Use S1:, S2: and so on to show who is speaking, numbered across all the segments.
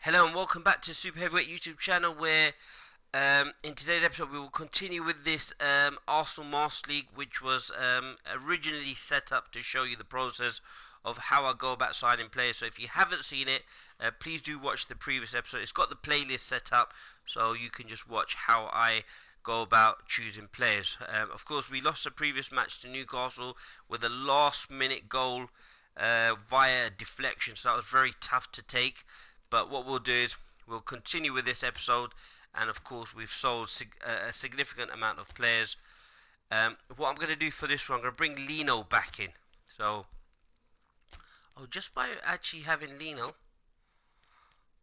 S1: Hello and welcome back to Super Heavyweight YouTube channel where in today's episode we will continue with this Arsenal Master League, which was originally set up to show you the process of how I go about signing players. So if you haven't seen it, please do watch the previous episode. It's got the playlist set up so you can just watch how I go about choosing players. Of course, we lost the previous match to Newcastle with a last minute goal via deflection, so that was very tough to take. But what we'll do is we'll continue with this episode, and of course we've sold a significant amount of players. What I'm going to do for this one, I'm going to bring Lino back in. So, just by actually having Lino,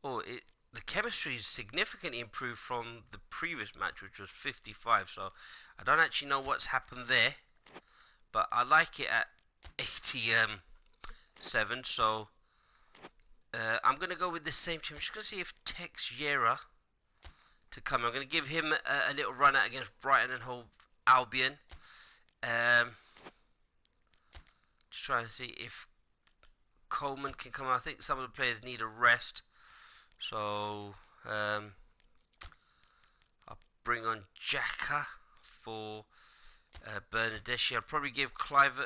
S1: the chemistry is significantly improved from the previous match, which was 55. So I don't actually know what's happened there, but I like it at 87. So I'm going to go with the same team. I'm just going to see if Teixeira to come. I'm going to give him a little run out against Brighton and Hove Albion. Just trying to see if Coleman can come. I think some of the players need a rest. So I'll bring on Xhaka for Bernadeschi. I'll probably give Clive.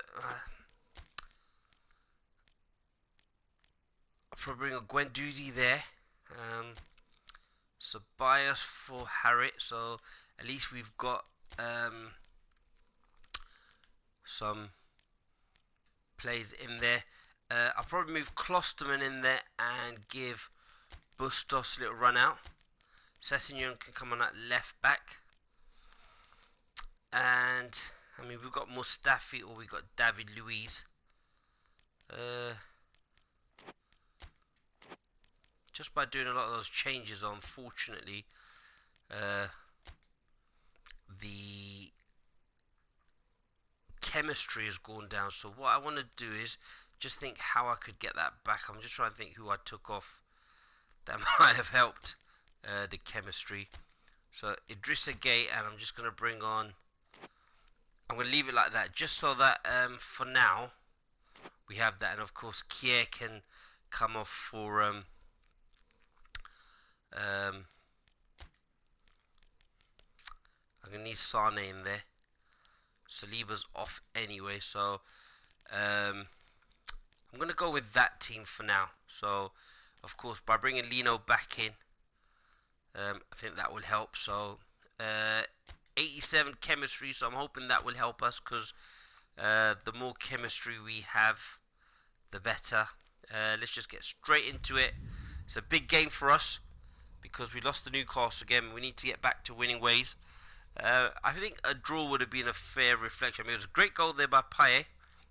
S1: I'll probably bring a Guendouzi there. Ceballos for Harrit. So at least we've got some plays in there. I'll probably move Klosterman in there and give Bustos a little run out. Sessegnon can come on that left back. And I mean, we've got Mustafi or we've got David Luiz. Just by doing a lot of those changes, unfortunately, the chemistry has gone down. So what I want to do is just think how I could get that back. I'm just trying to think who I took off that might have helped the chemistry. So Idrissa Gueye, and I'm just going to bring on, I'm going to leave it like that just so that for now we have that. And of course Kier can come off for I'm going to need Sane in there. Saliba's off anyway, so I'm going to go with that team for now. So of course by bringing Lino back in, I think that will help. So 87 chemistry, so I'm hoping that will help us, because the more chemistry we have, the better. Let's just get straight into it. It's a big game for us because we lost to Newcastle again. We need to get back to winning ways. I think a draw would have been a fair reflection. I mean, it was a great goal there by Payet.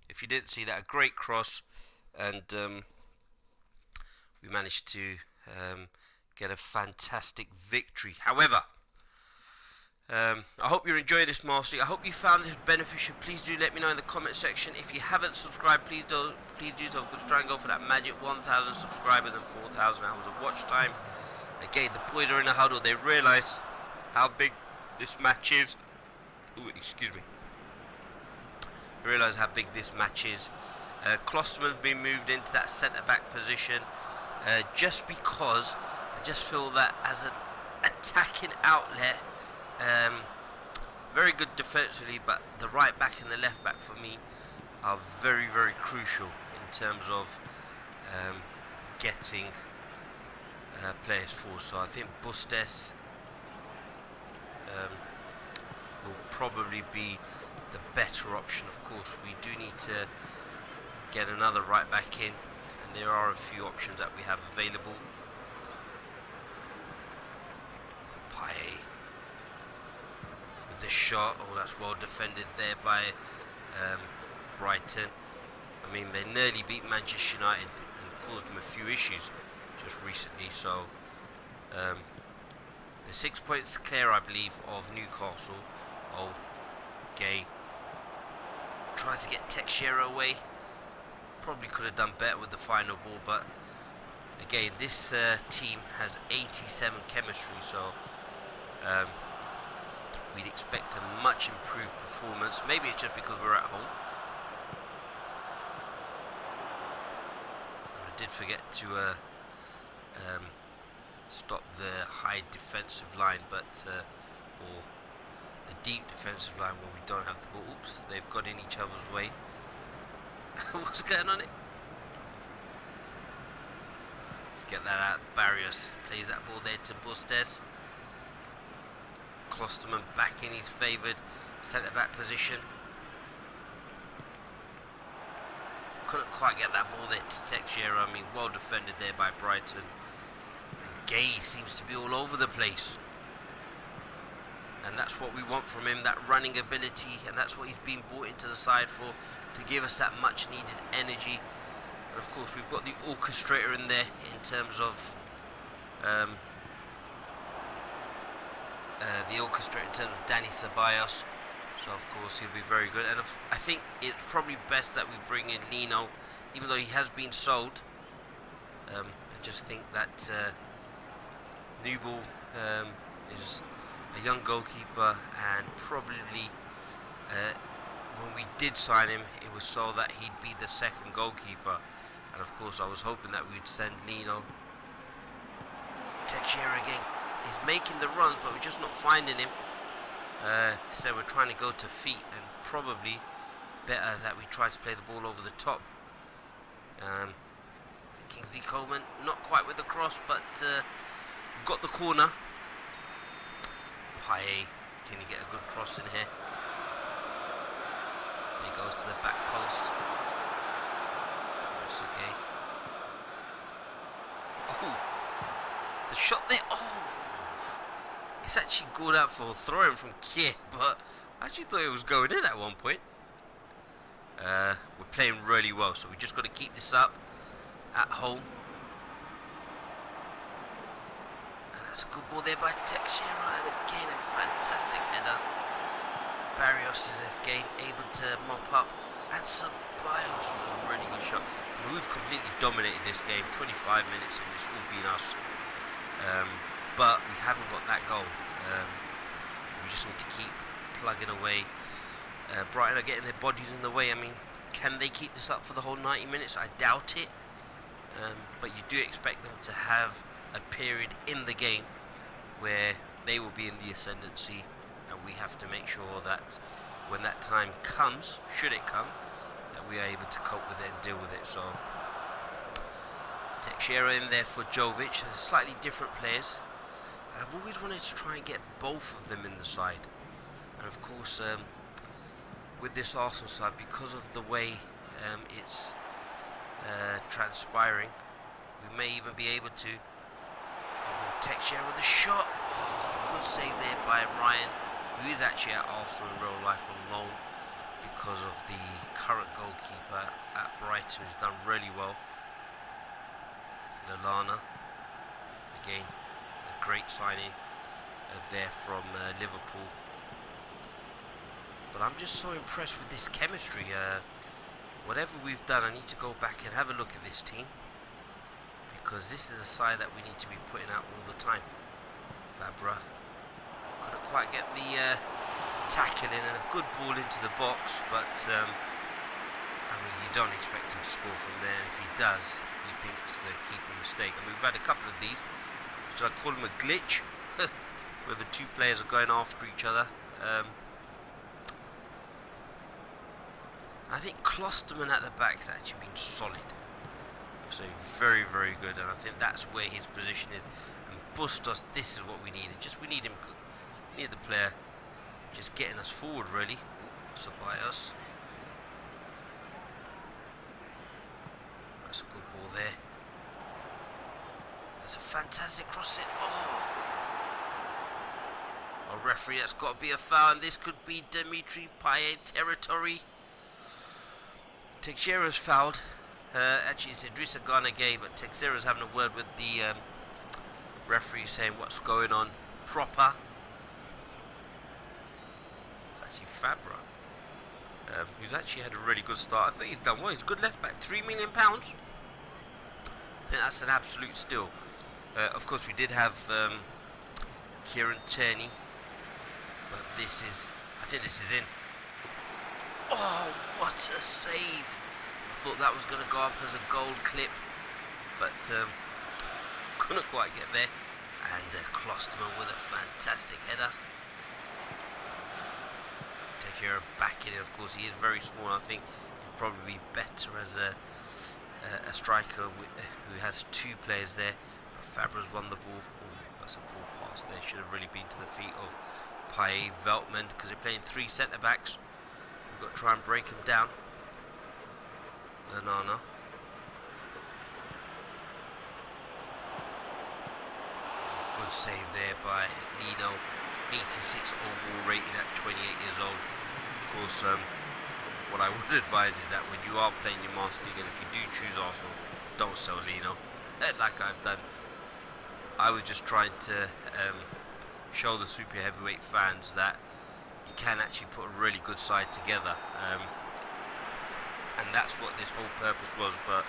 S1: If you didn't see that, a great cross, and we managed to get a fantastic victory. However, I hope you're enjoying this Master League. I hope you found this beneficial. Please do let me know in the comment section. If you haven't subscribed, please do so. We're going to try and go for that magic 1,000 subscribers and 4,000 hours of watch time. Again, the boys are in a huddle. They realise how big this match is. Ooh, excuse me. They realise how big this match is. Klosterman's been moved into that centre-back position just because I just feel that as an attacking outlet, very good defensively, but the right back and the left back for me are very, very crucial in terms of getting players for. So I think Bustos will probably be the better option. Of course, we do need to get another right back in, and there are a few options that we have available. Payet with the shot. Oh, that's well defended there by Brighton. I mean, they nearly beat Manchester United and caused them a few issues just recently. So the 6 points clear, I believe, of Newcastle. Oh, Gueye tries to get Teixeira away. Probably could have done better with the final ball, but again, this team has 87 chemistry, so we'd expect a much improved performance. Maybe it's just because we're at home. I did forget to stop the high defensive line, but or the deep defensive line when we don't have the ball. Oops, they've got in each other's way. What's going on? Let's get that out. Barrios plays that ball there to Bustes. Klosterman back in his favoured centre-back position. Couldn't quite get that ball there to Teixeira. I mean, well defended there by Brighton. And Gay seems to be all over the place. And that's what we want from him, that running ability, and that's what he's been brought into the side for, to give us that much needed energy. And of course we've got the orchestrator in there in terms of Danny Ceballos. So of course he'll be very good, and I think it's probably best that we bring in Lino, even though he has been sold. I just think that Newball is a young goalkeeper, and probably when we did sign him, it was so that he'd be the second goalkeeper, and of course I was hoping that we'd send Lino. Teixeira again, he's making the runs, but we're just not finding him. So we're trying to go to feet, and probably better that we try to play the ball over the top. Kingsley Coleman not quite with the cross, but we've got the corner. Paye, can he get a good cross in here? He goes to the back post. That's okay. Oh, the shot there. Oh, it's actually good out for throwing from Kier, but I actually thought it was going in at one point. We're playing really well, so we just got to keep this up at home. And that's a good ball there by Teixeira, and again a fantastic header. Barrios is again able to mop up, and Ceballos with a really good shot. I mean, we've completely dominated this game, 25 minutes, and it's all been us. But we haven't got that goal. We just need to keep plugging away. Brighton are getting their bodies in the way. I mean, can they keep this up for the whole 90 minutes? I doubt it. But you do expect them to have a period in the game where they will be in the ascendancy, and we have to make sure that when that time comes, should it come, that we are able to cope with it and deal with it. So Teixeira in there for Jovic, slightly different players. I've always wanted to try and get both of them in the side, and of course with this Arsenal side, because of the way it's transpiring, we may even be able to. Teixeira with a shot. Oh, good save there by Ryan, who is actually at Arsenal in real life on loan because of the current goalkeeper at Brighton, who's done really well. Lallana, again, a great signing there from Liverpool. But I'm just so impressed with this chemistry. Whatever we've done, I need to go back and have a look at this team, because this is a side that we need to be putting out all the time. Fabra couldn't quite get the tackle in, and a good ball into the box, but I mean, you don't expect him to score from there, and if he does, you think it's the keeper mistake. I mean, we've had a couple of these, should I call them a glitch, where the two players are going after each other. I think Klosterman at the back has actually been solid. So very, very good, and I think that's where his position is. And Bustos, this is what we needed. We need him, we need the player just getting us forward, really. Ceballos. That's a good ball there. That's a fantastic cross in. Oh, referee, that's got to be a foul, and this could be Dimitri Payet territory. Teixeira's fouled. Actually, it's Idrissa Gana Gay, but Teixeira's having a word with the referee, saying what's going on proper. It's actually Fabra, who's actually had a really good start. I think he's done well. He's a good left back. £3 million. I think that's an absolute steal. Of course, we did have Kieran Tierney, but this is, I think this is in. Oh, what a save! I thought that was going to go up as a gold clip, but couldn't quite get there. And Klosterman with a fantastic header. Teixeira back in it. Of course, he is very small. I think he'd probably be better as a striker who has two players there. But Fabra's won the ball. Ooh, that's a poor pass there. Should have really been to the feet of Paye, Veltman, because they're playing three centre backs. We've got to try and break him down. Lanana. Good save there by Lino. 86 overall rating at 28 years old. Of course, what I would advise is that when you are playing your Master League, and if you do choose Arsenal, don't sell Lino, like I've done. I was just trying to show the super heavyweight fans that you can actually put a really good side together, and that's what this whole purpose was. But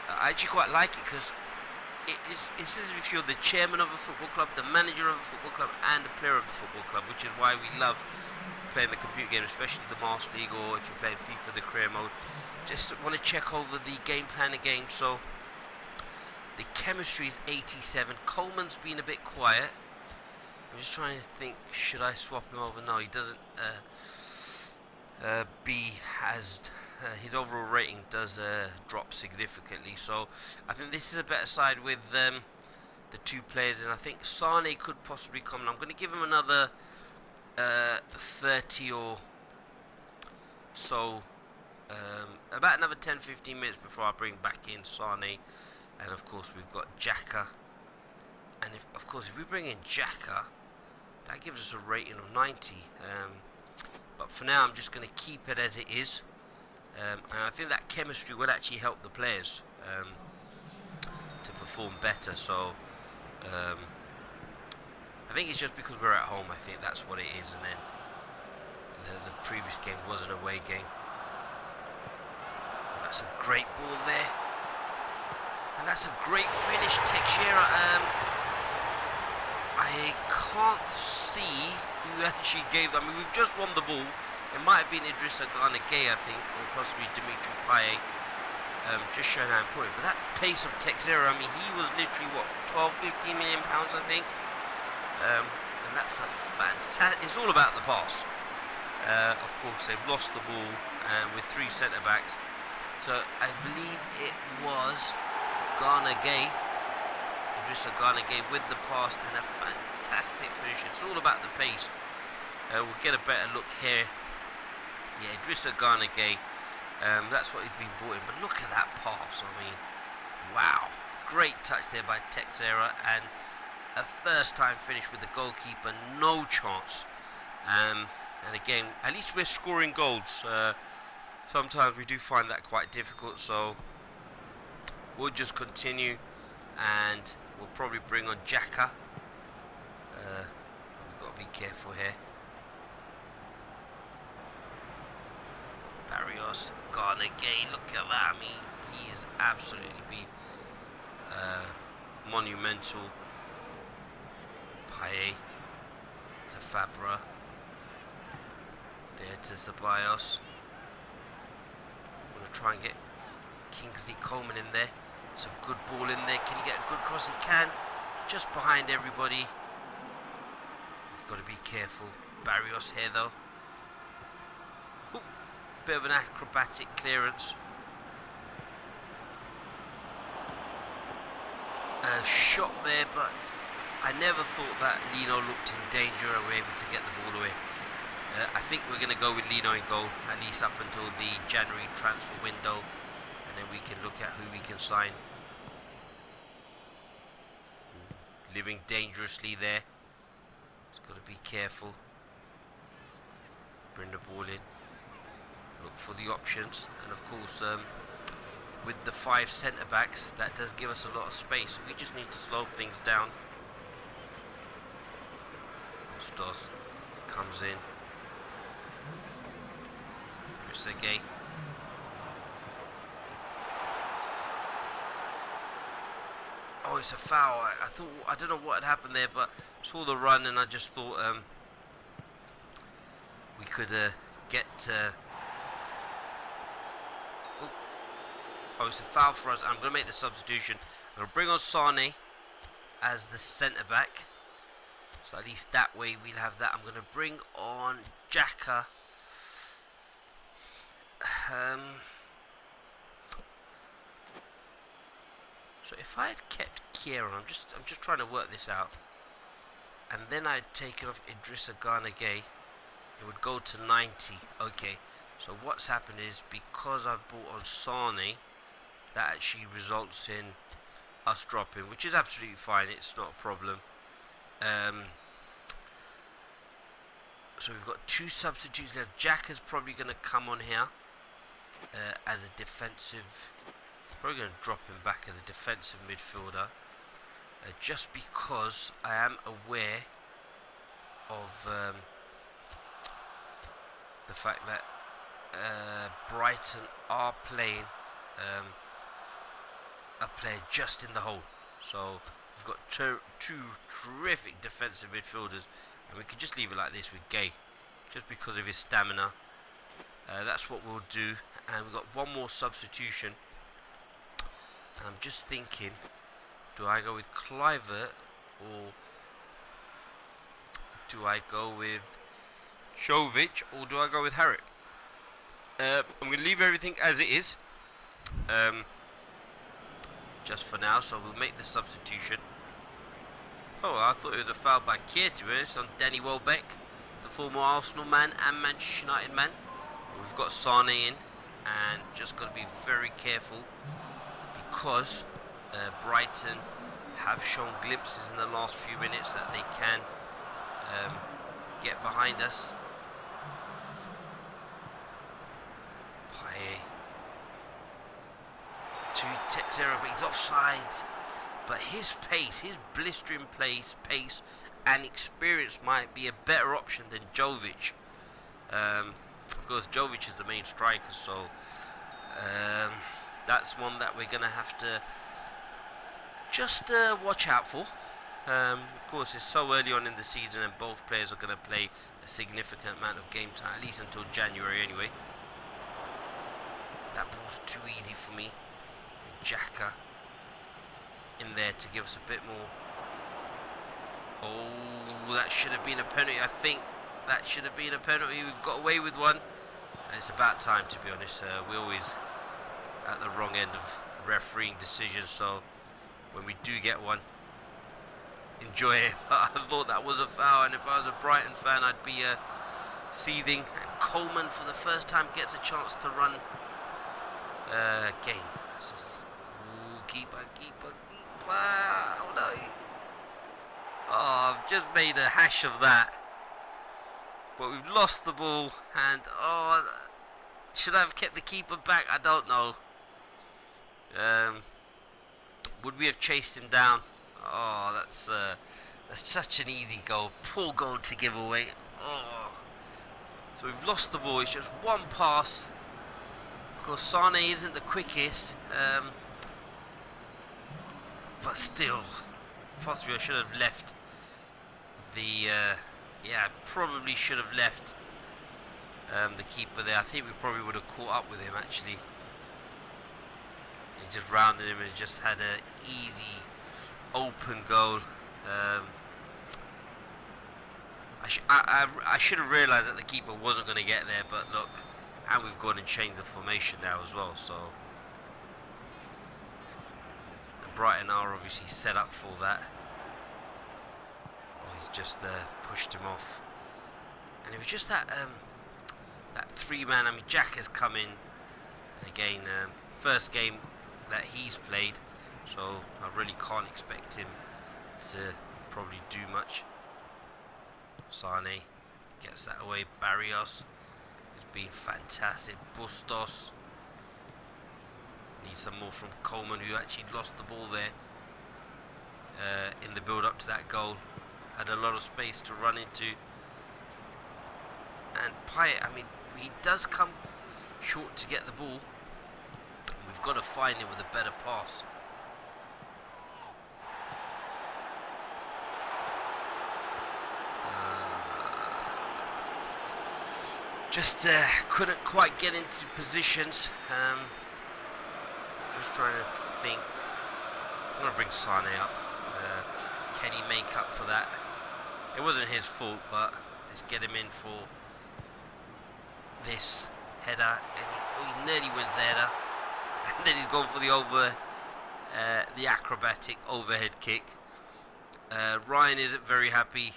S1: I actually quite like it, because it's as if you're the chairman of a football club, the manager of a football club, and the player of the football club, which is why we love playing the computer game, especially the Master League, or if you're playing FIFA, the career mode. Just want to check over the game plan again. So the chemistry is 87. Coleman's been a bit quiet. I'm just trying to think, should I swap him over? No, he doesn't. His overall rating does drop significantly, so I think this is a better side with the two players, and I think Sane could possibly come in. I'm going to give him another 30 or so, about another 10-15 minutes before I bring back in Sane. And of course we've got Xhaka, and if we bring in Xhaka, that gives us a rating of 90. But for now, I'm just going to keep it as it is. And I think that chemistry will actually help the players to perform better. So I think it's just because we're at home. I think that's what it is. And then the previous game was an away game. That's a great ball there, and that's a great finish, Teixeira. I can't see who actually gave that. I mean, we've just won the ball. It might have been Idrissa Gana Gueye, I think, or possibly Dimitri Payet, just showing how important. But that pace of Teixeira, I mean, he was literally, what, 12-15 million pounds, I think? And that's a fantastic, it's all about the pass. Of course, they've lost the ball with three centre-backs. So I believe it was Gana Gueye, Idrissa Gana Gueye with the pass, and a fantastic finish. It's all about the pace. We'll get a better look here. Yeah, Idrissa Gana Gueye, that's what he's been brought in. But look at that pass. I mean, wow. Great touch there by Teixeira, and a first time finish with the goalkeeper. No chance. And again, at least we're scoring goals. Sometimes we do find that quite difficult, so we'll just continue, and we'll probably bring on Xhaka. We've got to be careful here. Barrios, Gana Gueye, look at that. I mean, he has absolutely been monumental. Paye to Fabra. There to Ceballos. I'm going to try and get Kingsley Coleman in there. It's a good ball in there. Can he get a good cross? He can. Just behind everybody. We've got to be careful. Barrios here though. Ooh, bit of an acrobatic clearance. A shot there, but I never thought that Lino looked in danger and were able to get the ball away. I think we're going to go with Lino in goal, at least up until the January transfer window, and then we can look at who we can sign. Living dangerously there. Just got to be careful. Bring the ball in. Look for the options, and of course, with the 5 centre backs, that does give us a lot of space. We just need to slow things down. Bustos comes in. Gueye. Oh, it's a foul. I don't know what had happened there, but saw the run and I just thought we could get. Oh, it's a foul for us. I'm going to make the substitution. I'm going to bring on Sane, as the centre back. So at least that way we'll have that. I'm going to bring on Xhaka. So if I had kept Kieran, I'm just trying to work this out, and then I'd taken off Idrissa Gana Gueye, it would go to 90. Okay, so what's happened is, because I've brought on Sane, that actually results in us dropping, which is absolutely fine. It's not a problem. So we've got 2 substitutes left. Xhaka's probably going to come on here as a defensive. Probably going to drop him back as a defensive midfielder, just because I am aware of the fact that Brighton are playing a player just in the hole. So we've got two terrific defensive midfielders, and we could just leave it like this with Gueye, just because of his stamina. That's what we'll do. And we've got one more substitution. And I'm just thinking, do I go with Kluivert or do I go with Jovic, or do I go with Harrit? I'm going to leave everything as it is, just for now. So we'll make the substitution. Oh, I thought it was a foul by Kier, to be honest, on Danny Welbeck, the former Arsenal man and Manchester United man. We've got Sane in, and just got to be very careful, because Brighton have shown glimpses in the last few minutes that they can get behind us. To Texera, but he's offside. But his pace, his blistering pace and experience might be a better option than Jovic. Of course, Jovic is the main striker, so that's one that we're going to have to just watch out for. Of course, it's so early on in the season, and both players are going to play a significant amount of game time, at least until January anyway. That ball's too easy for me. And Xhaka in there to give us a bit more. Oh, that should have been a penalty. I think that should have been a penalty. We've got away with one, and it's about time, to be honest. We're always at the wrong end of refereeing decisions, so when we do get one, enjoy it. But I thought that was a foul, and if I was a Brighton fan, I'd be seething. And Coleman, for the first time, gets a chance to run game. Ooh, keeper. Oh no! Oh, I've just made a hash of that. But we've lost the ball, and oh, should I have kept the keeper back? I don't know. Would we have chased him down? Oh, that's such an easy goal. Poor goal to give away. Oh. So we've lost the ball. It's just one pass. Of course, Sane isn't the quickest, but still, possibly I should have left the. Yeah, probably should have left the keeper there. I think we probably would have caught up with him, actually. He just rounded him and just had an easy open goal. I should have realised that the keeper wasn't going to get there, but look, and we've gone and changed the formation now as well, so and Brighton are obviously set up for that. Oh, he's just pushed him off, and it was just that that 3-man. I mean, Jack has come in, and again, first game that he's played, so I really can't expect him to probably do much. Sane gets that away. Barrios has been fantastic. Bustos needs some more from Coleman, who actually lost the ball there in the build up to that goal. Had a lot of space to run into. And Payet, I mean, he does come short to get the ball. We've got to find him with a better pass. Just couldn't quite get into positions. Just trying to think. I'm going to bring Sane up. really make up for that. It wasn't his fault, but let's get him in for this header, and he nearly wins the header, and then he's gone for the acrobatic overhead kick. Ryan isn't very happy.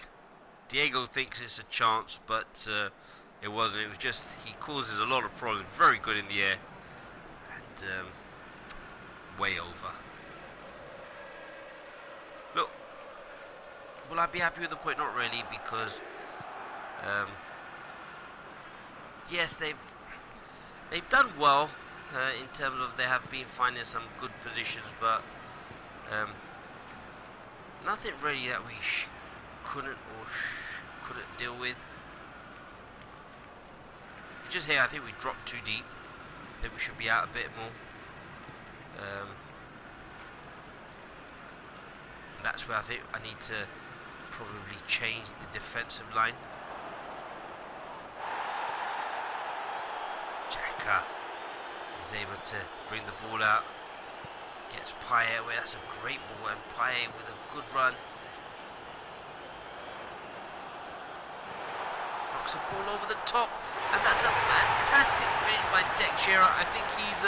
S1: Diego thinks it's a chance, but it wasn't. It was just he causes a lot of problems. Very good in the air, and way over. Look, will I be happy with the point? Not really, because yes, they've done well in terms of they have been finding some good positions, but nothing really that we couldn't deal with. It's just here, I think we dropped too deep. I think we should be out a bit more. And that's where I think I need to probably change the defensive line. Xhaka is able to bring the ball out. Gets Payet away. That's a great ball, and Payet with a good run. Knocks the ball over the top, and that's a fantastic finish by Teixeira. I think he's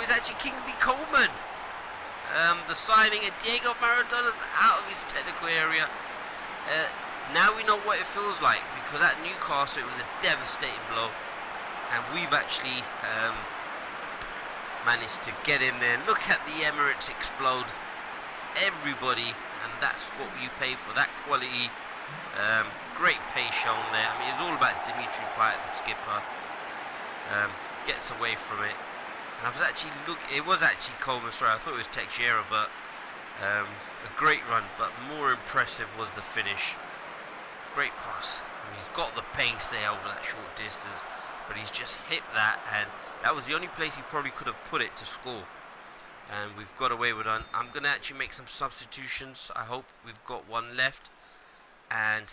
S1: it's actually Kingsley Coleman. The signing, and Diego Maradona's out of his technical area. Now we know what it feels like, because at Newcastle it was a devastating blow, and we've actually managed to get in there. Look at the Emirates explode. Everybody, and that's what you pay for, that quality. Great pace shown there. I mean, it's all about Dimitri Payet, the skipper. Gets away from it. And I was actually it was actually Coleman, sorry, I thought it was Teixeira, but a great run, but more impressive was the finish. Great pass. I mean, he's got the pace there over that short distance, but he's just hit that, and that was the only place he probably could have put it to score. And we've got away with it. I'm going to actually make some substitutions. I hope we've got one left. And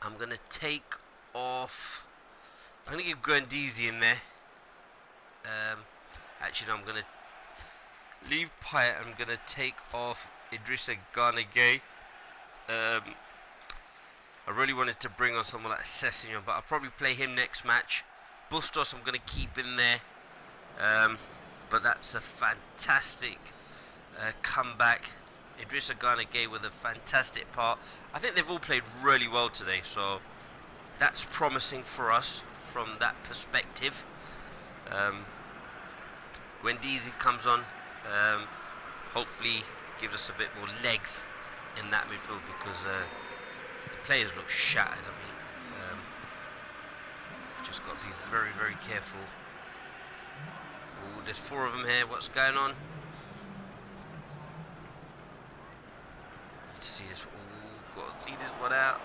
S1: I'm going to take off... I'm going to give Guendouzi in there. Actually, no, I'm going to leave Payet. I'm going to take off Idrissa Gana Gueye. I really wanted to bring on someone like Sessegnon, but I'll probably play him next match. Bustos I'm going to keep in there. But that's a fantastic comeback. Idrissa Gana Gueye with a fantastic part. I think they've all played really well today, so that's promising for us from that perspective. Guendouzi comes on, hopefully gives us a bit more legs in that midfield, because the players look shattered. I mean, just got to be very, very careful. Ooh, there's 4 of them here. What's going on? Need to see this. Ooh, got to see this one out.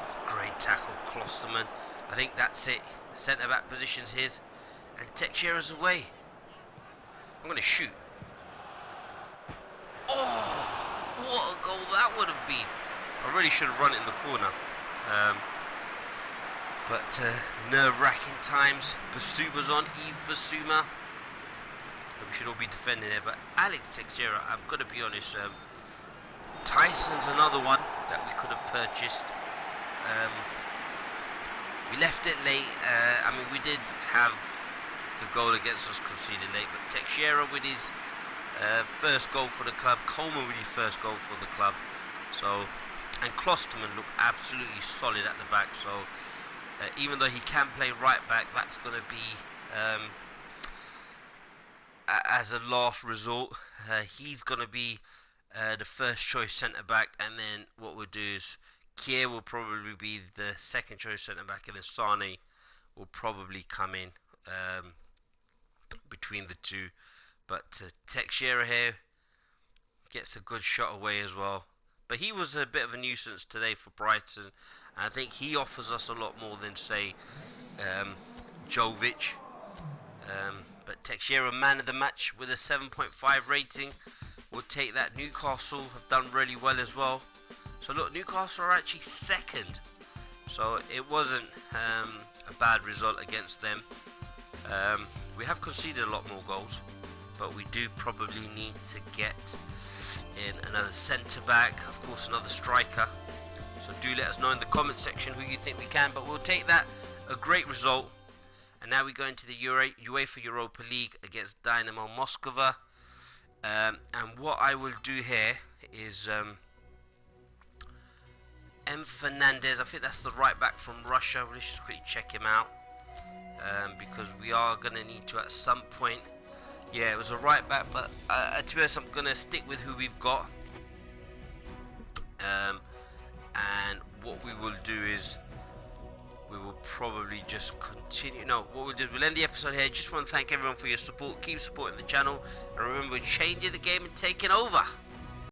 S1: Oh, great tackle, Klosterman. I think that's it. Centre back position's his, and Teixeira's away. I'm going to shoot. Oh, what a goal that would have been. I really should have run it in the corner. But nerve-wracking times. Basuma's on, Yves Basuma. We should all be defending there, but Alex Teixeira, I'm going to be honest, Tyson's another one that we could have purchased. We left it late. I mean, we did have the goal against us conceded late, but Teixeira with his first goal for the club, Coleman with his first goal for the club. So, and Klosterman looked absolutely solid at the back. So, even though he can play right back, that's going to be as a last resort. He's going to be the first choice centre back, and then what we'll do is Kier will probably be the second choice centre back, and then Sane will probably come in between the two. But Teixeira here gets a good shot away as well. But he was a bit of a nuisance today for Brighton. And I think he offers us a lot more than, say, Jovic. But Teixeira, man of the match with a 7.5 rating. We'll take that. Newcastle have done really well as well. So look, Newcastle are actually second. So it wasn't a bad result against them. We have conceded a lot more goals, but we do probably need to get in another centre back, of course another striker. So do let us know in the comment section who you think we can, but we'll take that. A great result. And now we go into the UEFA Europa League against Dynamo Moscow. And what I will do here is M. Fernandez, I think that's the right back from Russia. Let's just quickly check him out, because we are going to need to at some point. Yeah, it was a right back, but to be honest, I'm going to stick with who we've got. And what we will do is we will probably just continue. No, what we'll do is we'll end the episode here. Just want to thank everyone for your support. Keep supporting the channel, and remember, changing the game and taking over.